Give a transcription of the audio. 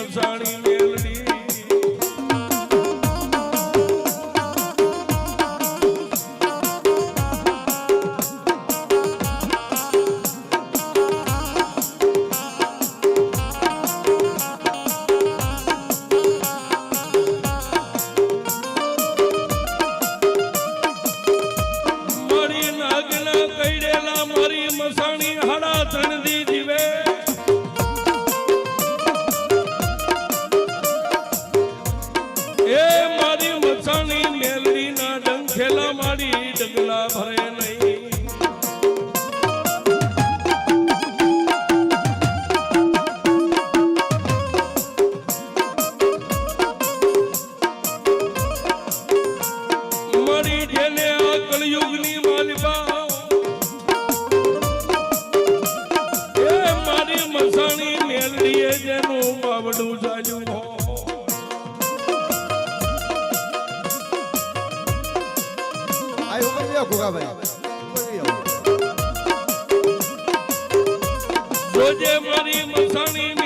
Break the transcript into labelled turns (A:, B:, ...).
A: મસાણી મેલડી મસાણી હાડા તણદી જીવે એ મારી મસાણી મેલડી ના ડંખેલા મારી ડગલા ભરે નહીં મારી જેને આ કળયુગની માલિકા મસાણી મેલડીએ જેનું બાવડું જાજ્યું જોજે મારી મસાણી